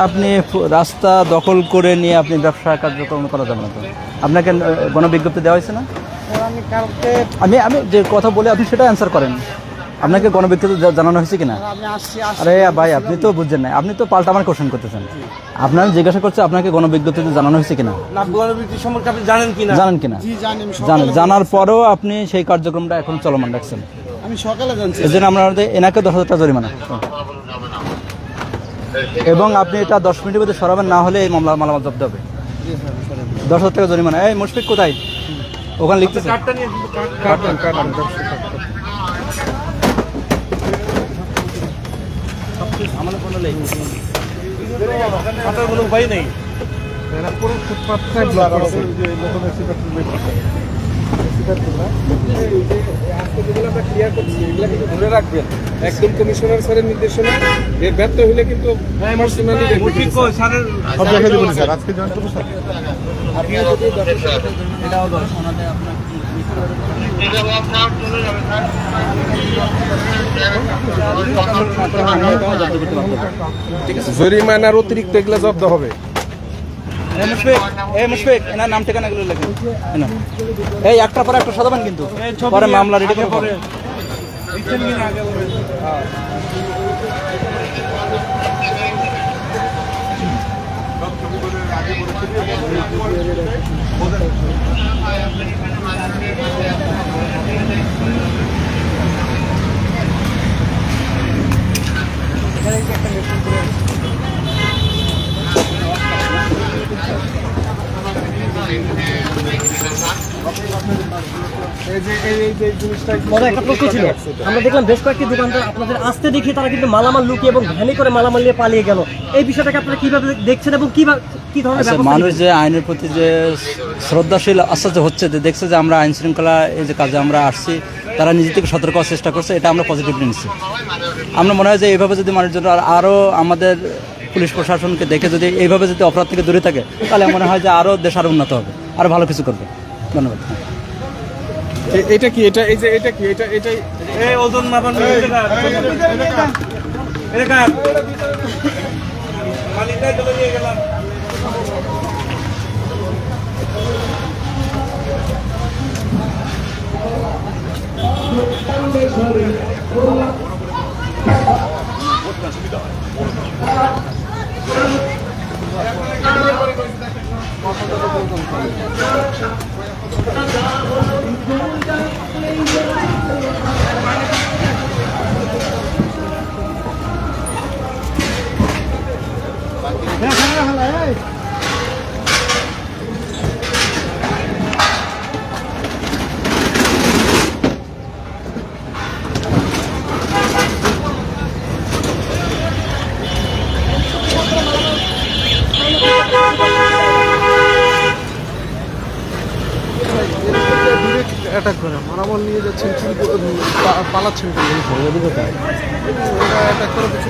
আপনি রাস্তা দখল করে নিয়ে আপনি ব্যবসা কার্যক্রম করা যাবে না তো। আপনাকে গণবিজ্ঞপ্তি দেওয়া হয়েছে না? আমি কালকে আমি আমি যে কথা বলে আপনি সেটা অ্যান্সার করেন। আপনাকে গণবিজ্ঞপ্তি জানানো হয়েছে কিনা? আমি আসছি আরে ভাই, আপনি তো বুঝছেন না, আপনি তো পাল্টা আমার কোশ্চেন করতেছেন। আপনার জিজ্ঞাসা করছে আপনাকে গণবিজ্ঞপ্তিতে জানানো হয়েছে কিনা, না গণবিজ্ঞপ্তি সম্পর্কে আপনি জানেন কিনা? জানেন কিনা? জি জানি, আমি জানেন। সকালে জানার পরেও আপনি সেই কার্যক্রমটা এখন চলমান রাখছেন। আমি সকালে জানছি। এই জন্য আমরা এনাকে 10,000 টাকা জরিমানা, এবং আপনি এটা 10 মিনিটের মধ্যে সরাবেন, না হলে এই মালামাল জব্দ হবে। 10,000 টাকা জরিমানা। এই মুশফিক কোথায়? ওখানে লিখতেছে। আমার কোনো লেখ হাঁটার কোনো উপায় নেই। পুরো ফুটপাথটাই ব্লক করছে। ধরে রাখবেন একদম কমিশনার স্যারের নির্দেশনা, এর ব্যর্থ হলে কিন্তু পার্সোনালি সব দেখে দেবেন স্যার, আজকে জয়েন করবো স্যার। জরিমানার অতিরিক্ত এগুলো জব্দ হবে। এনার নাম ঠিকানাগুলো লেখেন। এই একটা পরে একটা সাজাবেন, কিন্তু পরে মামলা রেডি করে পরে। মনে একটা প্রশ্ন ছিল, আমরা দেখলাম বেশ কয়েকটি দোকানদার আপনাদের আসতে দেখি তারা কিন্তু মালামাল লুকিয়ে এবং ভ্যানে করে মালামাল নিয়ে পালিয়ে গেল। এই বিষয়টাকে আপনারা কিভাবে দেখছেন এবং কি ধরনের ব্যবস্থা মানুষ যে আইনের প্রতি যে শ্রদ্ধাশীল আস্তে আস্তে হচ্ছে, যে দেখছে যে আমরা আইন শৃঙ্খলা এই যে কাজে আমরা আসছি, তারা নিজে থেকে সতর্ক হওয়ার চেষ্টা করছে, এটা আমরা পজিটিভলি নিচ্ছি। আমরা মনে হয় যে এইভাবে যদি মানুষজন আরও আমাদের পুলিশ প্রশাসনকে দেখে যদি এইভাবে যদি অপরাধ থেকে দূরে থাকে, তাহলে মনে হয় যে আরও দেশ আরও উন্নত হবে, আরও ভালো কিছু করবে। ধন্যবাদ। এটা কি এটা এই যে এটা কি এটা এটাই এই ওজন মাপান মালিকটাই চলে নিয়ে গেলাম। অ্যাটাক করে মারামাল নিয়ে যাচ্ছেন, চুরি করে পালাচ্ছেন, অ্যাটাক করার কিছু